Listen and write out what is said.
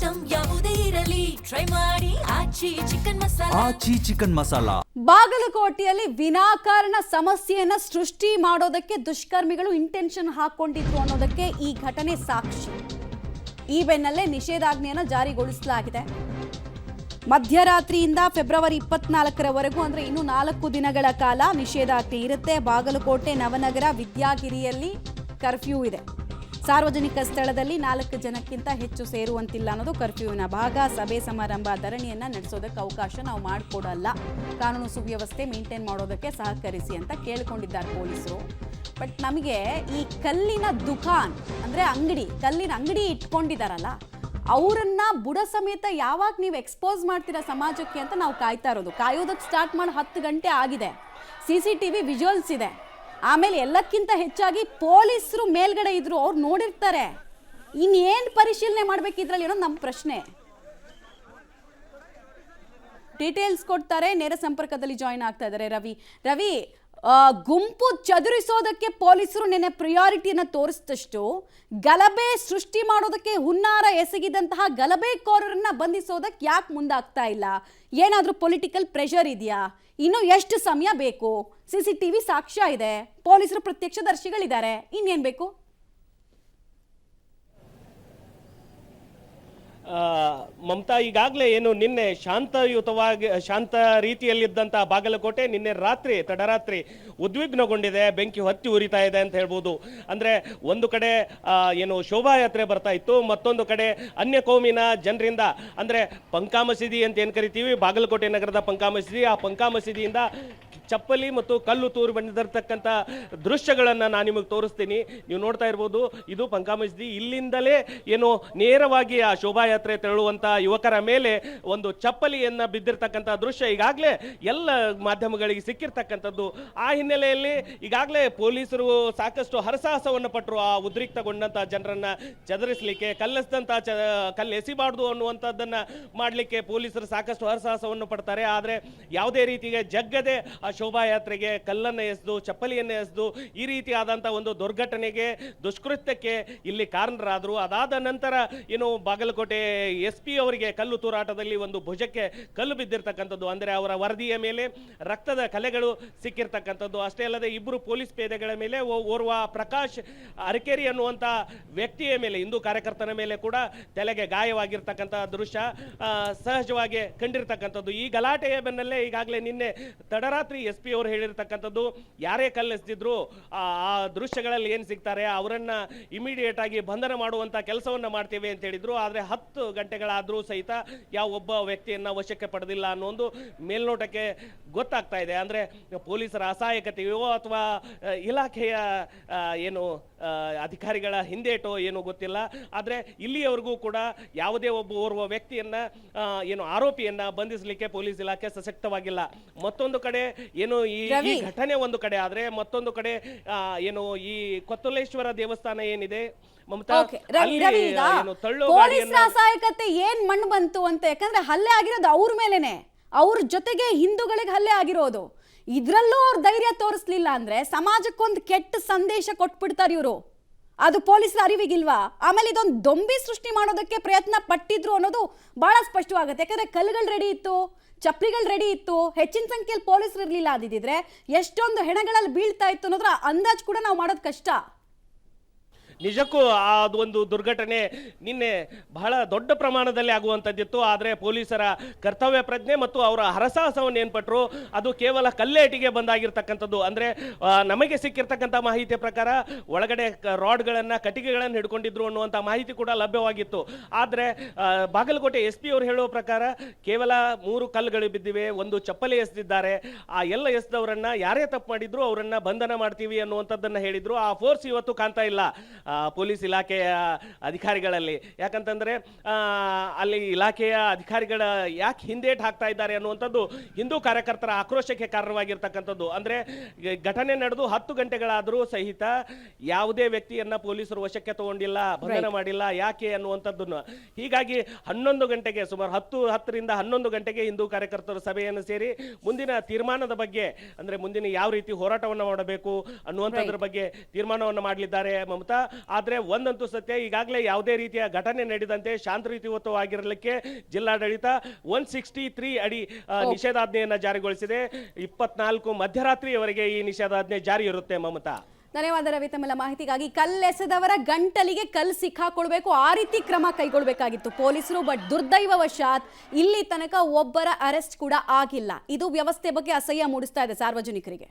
Item ಯಾವುದೇ ಇರಲಿ try ಮಾಡಿ ಆಚಿ ಚಿಕನ್ ಮಸಾಲಾ. ಬಾಗಲಕೋಟೆಯಲ್ಲಿ ವಿನಾಕಾರಣ ಸಮಸ್ಯೆಯನ್ನ ಸೃಷ್ಟಿ ಮಾಡೋದಕ್ಕೆ ದುಷ್ಕರ್ಮಿಗಳು ಇಂಟೆನ್ಷನ್ ಹಾಕೊಂಡಿದ್ರು ಅನ್ನೋದಕ್ಕೆ ಈ ಘಟನೆ ಸಾಕ್ಷಿ. ಈ ಬೆನ್ನಲ್ಲೇ ನಿಷೇಧಾಜ್ಞೆಯನ್ನು ಜಾರಿಗೊಳಿಸಲಾಗಿದೆ. ಮಧ್ಯರಾತ್ರಿಯಿಂದ ಫೆಬ್ರವರಿ 24ರವರೆಗೂ ಅಂದರೆ ಇನ್ನು 4 ದಿನಗಳ ಕಾಲ ನಿಷೇಧಾಜ್ಞೆ ಇರುತ್ತೆ. ಬಾಗಲಕೋಟೆ, ನವನಗರ, ವಿದ್ಯಾಗಿರಿಯಲ್ಲಿ ಕರ್ಫ್ಯೂ ಇದೆ. ಸಾರ್ವಜನಿಕ ಸ್ಥಳದಲ್ಲಿ 4 ಜನಕ್ಕಿಂತ ಹೆಚ್ಚು ಸೇರುವಂತಿಲ್ಲ ಅನ್ನೋದು ಕರ್ಫ್ಯೂವಿನ ಭಾಗ. ಸಭೆ ಸಮಾರಂಭ, ಧರಣಿಯನ್ನು ನಡೆಸೋದಕ್ಕೆ ಅವಕಾಶ ನಾವು ಮಾಡಿಕೊಡಲ್ಲ. ಕಾನೂನು ಸುವ್ಯವಸ್ಥೆ ಮೇಂಟೈನ್ ಮಾಡೋದಕ್ಕೆ ಸಹಕರಿಸಿ ಅಂತ ಕೇಳಿಕೊಂಡಿದ್ದಾರೆ ಪೊಲೀಸರು. ಬಟ್ ನಮಗೆ ಈ ಕಲ್ಲಿನ ದುಕಾನ್ ಅಂದರೆ ಕಲ್ಲಿನ ಅಂಗಡಿ ಇಟ್ಕೊಂಡಿದ್ದಾರಲ್ಲ, ಅವರನ್ನ ಬುಡ ಸಮೇತ ಯಾವಾಗ ನೀವು ಎಕ್ಸ್ಪೋಸ್ ಮಾಡ್ತೀರಾ ಸಮಾಜಕ್ಕೆ ಅಂತ ನಾವು ಕಾಯೋದಕ್ಕೆ ಸ್ಟಾರ್ಟ್ ಮಾಡಿ 10 ಗಂಟೆ ಆಗಿದೆ. CCTV ವಿಜುವಲ್ಸ್ ಇದೆ. ಆಮೇಲೆ ಎಲ್ಲಕ್ಕಿಂತ ಹೆಚ್ಚಾಗಿ ಪೊಲೀಸರು ಮೇಲ್ಗಡೆ ಇದ್ರು, ಅವ್ರು ನೋಡಿರ್ತಾರೆ. ಇನ್ನೇನು ಪರಿಶೀಲನೆ ಮಾಡ್ಬೇಕಿದ್ರಲ್ಲಿ ಅನ್ನೋದು ನಮ್ಮ ಪ್ರಶ್ನೆ. ಡೀಟೇಲ್ಸ್ ಕೊಡ್ತಾರೆ. ನೇರ ಸಂಪರ್ಕದಲ್ಲಿ ಜಾಯಿನ್ ಆಗ್ತಾ ಇದ್ದಾರೆ ರವಿ. ಗುಂಪು ಚದುರಿಸೋದಕ್ಕೆ ಪೊಲೀಸರು ನಿನ್ನೆ ಪ್ರಿಯಾರಿಟಿಯನ್ನು ತೋರಿಸಿದಷ್ಟು ಗಲಭೆ ಸೃಷ್ಟಿ ಮಾಡೋದಕ್ಕೆ ಹುನ್ನಾರ ಎಸಗಿದಂತಹ ಗಲಭೆಕೋರರನ್ನ ಬಂಧಿಸೋದಕ್ಕೆ ಯಾಕೆ ಮುಂದಾಗ್ತಾ ಇಲ್ಲ? ಏನಾದರೂ ಪೊಲಿಟಿಕಲ್ ಪ್ರೆಷರ್ ಇದೆಯಾ? ಇನ್ನು ಎಷ್ಟು ಸಮಯ ಬೇಕು? CCTV ಸಾಕ್ಷ್ಯ ಇದೆ, ಪೊಲೀಸರು ಪ್ರತ್ಯಕ್ಷದರ್ಶಿಗಳಿದ್ದಾರೆ, ಇನ್ನೇನು ಬೇಕು? ಮಮತಾ, ಈಗಾಗಲೇ ಏನು ನಿನ್ನೆ ಶಾಂತ ರೀತಿಯಲ್ಲಿದ್ದಂಥ ಬಾಗಲಕೋಟೆ ನಿನ್ನೆ ತಡರಾತ್ರಿ ಉದ್ವಿಗ್ನಗೊಂಡಿದೆ. ಬೆಂಕಿ ಹೊತ್ತಿ ಉರಿತಾ ಇದೆ ಅಂತ ಹೇಳ್ಬೋದು. ಅಂದರೆ ಒಂದು ಕಡೆ ಏನು ಶೋಭಾಯಾತ್ರೆ ಬರ್ತಾ ಇತ್ತು, ಮತ್ತೊಂದು ಕಡೆ ಅನ್ಯ ಕೋಮಿನ ಜನರಿಂದ, ಅಂದರೆ ಪಂಕಾ ಮಸೀದಿ ಅಂತ ಏನು ಕರಿತೀವಿ, ಬಾಗಲಕೋಟೆ ನಗರದ ಪಂಕಾ ಮಸೀದಿ, ಆ ಪಂಕಾ ಮಸೀದಿಯಿಂದ ಚಪ್ಪಲಿ ಮತ್ತು ಕಲ್ಲು ತೂರು ಬಂದಿರತಕ್ಕಂಥ ದೃಶ್ಯಗಳನ್ನು ನಾನು ನಿಮಗೆ ತೋರಿಸ್ತೀನಿ. ನೀವು ನೋಡ್ತಾ ಇರ್ಬೋದು, ಇದು ಪಂಕಾ ಮಸೀದಿ. ಇಲ್ಲಿಂದಲೇ ಏನು ನೇರವಾಗಿ ಆ ಶೋಭಾಯಾತ್ರೆ ತೆರಳುವಂಥ ಯುವಕರ ಮೇಲೆ ಒಂದು ಚಪ್ಪಲಿಯನ್ನು ಬಿದ್ದಿರ್ತಕ್ಕಂಥ ದೃಶ್ಯ ಈಗಾಗಲೇ ಎಲ್ಲ ಮಾಧ್ಯಮಗಳಿಗೆ ಸಿಕ್ಕಿರ್ತಕ್ಕಂಥದ್ದು. ಆ ಹಿನ್ನೆಲೆಯಲ್ಲಿ ಈಗಾಗಲೇ ಪೊಲೀಸರು ಸಾಕಷ್ಟು ಹರಸಾಹಸವನ್ನು ಪಟ್ಟರು ಆ ಉದ್ರಿಕ್ತಗೊಂಡಂಥ ಜನರನ್ನು ಚದರಿಸಲಿಕ್ಕೆ. ಕಲ್ಲು ಎಸಿಬಾರ್ದು ಅನ್ನುವಂಥದ್ದನ್ನು ಮಾಡಲಿಕ್ಕೆ ಪೊಲೀಸರು ಸಾಕಷ್ಟು ಹರಸಾಹಸವನ್ನು ಪಡ್ತಾರೆ. ಆದರೆ ಯಾವುದೇ ರೀತಿಗೆ ಜಗ್ಗದೆ ಆ ಶೋಭಾಯಾತ್ರೆಗೆ ಕಲ್ಲನ್ನು ಎಸೆದು, ಚಪ್ಪಲಿಯನ್ನು ಎಸೆದು ಈ ರೀತಿಯಾದಂಥ ಒಂದು ದುರ್ಘಟನೆಗೆ, ದುಷ್ಕೃತ್ಯಕ್ಕೆ ಇಲ್ಲಿ ಕಾರಣರಾದರು. ಅದಾದ ನಂತರ ಏನು ಬಾಗಲಕೋಟೆ SP ಅವರಿಗೆ ಕಲ್ಲು ತೂರಾಟದಲ್ಲಿ ಒಂದು ಭುಜಕ್ಕೆ ಕಲ್ಲು ಬಿದ್ದಿರ್ತಕ್ಕಂಥದ್ದು, ಅಂದರೆ ಅವರ ವರದಿಯ ಮೇಲೆ ರಕ್ತದ ಕಲೆಗಳು ಸಿಕ್ಕಿರ್ತಕ್ಕಂಥದ್ದು. ಅಷ್ಟೇ ಅಲ್ಲದೆ ಇಬ್ಬರು ಪೊಲೀಸ್ ಪೇದೆಗಳ ಮೇಲೆ, ಓರ್ವ ಪ್ರಕಾಶ್ ಅರಕೇರಿ ಅನ್ನುವಂಥ ವ್ಯಕ್ತಿಯ ಮೇಲೆ, ಹಿಂದೂ ಕಾರ್ಯಕರ್ತನ ಮೇಲೆ ಕೂಡ ತಲೆಗೆ ಗಾಯವಾಗಿರ್ತಕ್ಕಂಥ ದೃಶ್ಯ ಸಹಜವಾಗಿ ಕಂಡಿರ್ತಕ್ಕಂಥದ್ದು. ಈ ಗಲಾಟೆಯ ಬೆನ್ನಲ್ಲೇ ಈಗಾಗಲೇ ನಿನ್ನೆ ತಡರಾತ್ರಿ SP ಅವರು ಹೇಳಿರ್ತಕ್ಕಂಥದ್ದು, ಯಾರೇ ಕಲ್ಲೆಸೆದಿದ್ರು ಆ ದೃಶ್ಯಗಳಲ್ಲಿ ಏನು ಸಿಗ್ತಾರೆ ಅವರನ್ನ ಇಮಿಡಿಯೇಟ್ ಆಗಿ ಬಂಧನ ಮಾಡುವಂಥ ಕೆಲಸವನ್ನ ಮಾಡ್ತೇವೆ ಅಂತ ಹೇಳಿದ್ರು. ಆದರೆ 10 ಗಂಟೆಗಳಾದರೂ ಸಹಿತ ಯಾವ ಒಬ್ಬ ವ್ಯಕ್ತಿಯನ್ನ ವಶಕ್ಕೆ ಪಡೆದಿಲ್ಲ ಅನ್ನೋ ಒಂದು ಮೇಲ್ನೋಟಕ್ಕೆ ಗೊತ್ತಾಗ್ತಾ ಇದೆ. ಅಂದರೆ ಪೊಲೀಸರ ಅಸಹಾಯಕತೆಯೋ ಅಥವಾ ಇಲಾಖೆಯ ಏನು ಅಧಿಕಾರಿಗಳ ಹಿಂದೇಟೋ ಏನೋ ಗೊತ್ತಿಲ್ಲ. ಆದರೆ ಇಲ್ಲಿಯವರೆಗೂ ಕೂಡ ಯಾವುದೇ ಓರ್ವ ವ್ಯಕ್ತಿಯನ್ನ ಏನು ಆರೋಪಿಯನ್ನ ಬಂಧಿಸಲಿಕ್ಕೆ ಪೊಲೀಸ್ ಇಲಾಖೆ ಸಶಕ್ತವಾಗಿಲ್ಲ. ಮತ್ತೊಂದು ಕಡೆ ಏನು ಈ ಘಟನೆ ಒಂದು ಕಡೆ ಆದ್ರೆ, ಮತ್ತೊಂದು ಕಡೆ ಏನು ಈ ಕೊತ್ತಲೇಶ್ವರ ದೇವಸ್ಥಾನ ಏನಿದೆ ಮಮತಾ, ಪೊಲೀಸ್ ಅಸಹಾಯಕತೆ ಏನ್ ಮಣ್ಣು ಬಂತು ಅಂತ. ಯಾಕಂದ್ರೆ ಹಲ್ಲೆ ಆಗಿರೋದು ಅವ್ರ ಮೇಲೆನೆ, ಅವ್ರ ಜೊತೆಗೆ ಹಿಂದೂಗಳಿಗೆ ಹಲ್ಲೆ ಆಗಿರೋದು. ಇದ್ರಲ್ಲೂ ಅವ್ರ ಧೈರ್ಯ ತೋರಿಸ್ಲಿಲ್ಲ ಅಂದ್ರೆ ಸಮಾಜಕ್ಕೊಂದು ಕೆಟ್ಟ ಸಂದೇಶ ಕೊಟ್ಬಿಡ್ತಾರೆ ಇವರು. ಅದು ಪೊಲೀಸರ ಅರಿವಿಗಿಲ್ವಾ? ಆಮೇಲೆ ಇದೊಂದು ದೊಂಬಿ ಸೃಷ್ಟಿ ಮಾಡೋದಕ್ಕೆ ಪ್ರಯತ್ನ ಪಟ್ಟಿದ್ರು ಅನ್ನೋದು ಬಹಳ ಸ್ಪಷ್ಟವಾಗುತ್ತೆ. ಯಾಕಂದ್ರೆ ಕಲ್ಲುಗಳು ರೆಡಿ ಇತ್ತು, ಚಪ್ಪಲಿಗಳು ರೆಡಿ ಇತ್ತು, ಹೆಚ್ಚಿನ ಸಂಖ್ಯೆಯಲ್ಲಿ ಪೊಲೀಸರು ಇರಲಿಲ್ಲ. ಅದಿದ್ರೆ ಎಷ್ಟೊಂದು ಹೆಣಗಳಲ್ಲಿ ಬೀಳ್ತಾ ಇತ್ತು ಅನ್ನೋದ್ರ ಅಂದಾಜು ಕೂಡ ನಾವು ಮಾಡೋದು ಕಷ್ಟ. ನಿಜಕ್ಕೂ ಒಂದು ದುರ್ಘಟನೆ ನಿನ್ನೆ ಬಹಳ ದೊಡ್ಡ ಪ್ರಮಾಣದಲ್ಲಿ ಆಗುವಂಥದ್ದಿತ್ತು. ಆದರೆ ಪೊಲೀಸರ ಕರ್ತವ್ಯ ಪ್ರಜ್ಞೆ ಮತ್ತು ಅವರ ಹರಸಾಹಸವನ್ನು ಏನ್ಪಟ್ಟರು, ಅದು ಕೇವಲ ಕಲ್ಲೇಟಿಗೆ ಬಂದಾಗಿರ್ತಕ್ಕಂಥದ್ದು. ಅಂದರೆ ನಮಗೆ ಸಿಕ್ಕಿರ್ತಕ್ಕಂಥ ಮಾಹಿತಿಯ ಪ್ರಕಾರ ಒಳಗಡೆ ರಾಡ್ಗಳನ್ನು, ಕಟ್ಟಿಗೆಗಳನ್ನು ಹಿಡ್ಕೊಂಡಿದ್ರು ಅನ್ನುವಂಥ ಮಾಹಿತಿ ಕೂಡ ಲಭ್ಯವಾಗಿತ್ತು. ಆದರೆ ಬಾಗಲಕೋಟೆ SP ಅವರು ಹೇಳುವ ಪ್ರಕಾರ ಕೇವಲ 3 ಕಲ್ಲುಗಳು ಬಿದ್ದಿವೆ, ಒಂದು ಚಪ್ಪಲಿ ಎಸೆದಿದ್ದಾರೆ. ಆ ಎಲ್ಲ ಎಸೆದವರನ್ನ ಯಾರೇ ತಪ್ಪು ಮಾಡಿದ್ರು ಅವರನ್ನ ಬಂಧನ ಮಾಡ್ತೀವಿ ಅನ್ನುವಂಥದ್ದನ್ನು ಹೇಳಿದ್ರು. ಆ ಫೋರ್ಸ್ ಇವತ್ತು ಕಾಣ್ತಾ ಇಲ್ಲ ಪೊಲೀಸ್ ಇಲಾಖೆಯ ಅಧಿಕಾರಿಗಳಲ್ಲಿ. ಯಾಕಂತಂದ್ರೆ ಅಲ್ಲಿ ಇಲಾಖೆಯ ಅಧಿಕಾರಿಗಳ ಯಾಕೆ ಹಿಂದೇಟ್ ಹಾಕ್ತಾ ಇದ್ದಾರೆ ಅನ್ನುವಂಥದ್ದು ಹಿಂದೂ ಕಾರ್ಯಕರ್ತರ ಆಕ್ರೋಶಕ್ಕೆ ಕಾರಣವಾಗಿರ್ತಕ್ಕಂಥದ್ದು. ಅಂದ್ರೆ ಘಟನೆ ನಡೆದು 10 ಗಂಟೆಗಳಾದರೂ ಸಹಿತ ಯಾವುದೇ ವ್ಯಕ್ತಿಯನ್ನ ಪೊಲೀಸರು ವಶಕ್ಕೆ ತಗೊಂಡಿಲ್ಲ, ಬಂಧನ ಮಾಡಿಲ್ಲ. ಯಾಕೆ ಅನ್ನುವಂಥದ್ದನ್ನು ಹೀಗಾಗಿ 11 ಗಂಟೆಗೆ, ಸುಮಾರು 10ರಿಂದ 11 ಗಂಟೆಗೆ ಹಿಂದೂ ಕಾರ್ಯಕರ್ತರು ಸಭೆಯನ್ನು ಸೇರಿ ಮುಂದಿನ ತೀರ್ಮಾನದ ಬಗ್ಗೆ, ಅಂದ್ರೆ ಮುಂದಿನ ಯಾವ ರೀತಿ ಹೋರಾಟವನ್ನು ಮಾಡಬೇಕು ಅನ್ನುವಂಥದ್ರ ಬಗ್ಗೆ ತೀರ್ಮಾನವನ್ನು ಮಾಡಲಿದ್ದಾರೆ ಮಮತಾ. ಆದರೆ ಒಂದಂತೂ ಸತ್ಯ, ಈಗಾಗಲೇ ಯಾವುದೇ ರೀತಿಯ ಘಟನೆ ನಡೆದಂತೆ ಶಾಂತಯುತವಾಗಿರಲಿಕ್ಕೆ ಜಿಲ್ಲಾಡಳಿತ 163 ಅಡಿ ನಿಷೇಧಾಜ್ಞೆಯನ್ನು ಜಾರಿಗೊಳಿಸಿದೆ. 24 ಮಧ್ಯರಾತ್ರಿಯವರೆಗೆ ಈ ನಿಷೇಧಾಜ್ಞೆ ಜಾರಿ ಇರುತ್ತೆ. ಮಮತಾ, ಧನ್ಯವಾದ ರವಿ ತಮ್ಮೆಲ್ಲ ಮಾಹಿತಿಗಾಗಿ. ಕಲ್ಲೆಸೆದವರ ಗಂಟಲಿಗೆ ಕಲ್ಲು ಸಿಕ್ಕಾಕೊಳ್ಬೇಕು, ಆ ರೀತಿ ಕ್ರಮ ಕೈಗೊಳ್ಳಬೇಕಾಗಿತ್ತು ಪೊಲೀಸರು. ಬಟ್ ದುರ್ದೈವವಶಾತ್ ಇಲ್ಲಿ ತನಕ ಒಬ್ಬರ ಅರೆಸ್ಟ್ ಕೂಡ ಆಗಿಲ್ಲ. ಇದು ವ್ಯವಸ್ಥೆ ಬಗ್ಗೆ ಅಸಹ್ಯ ಮೂಡಿಸ್ತಾ ಇದೆ ಸಾರ್ವಜನಿಕರಿಗೆ.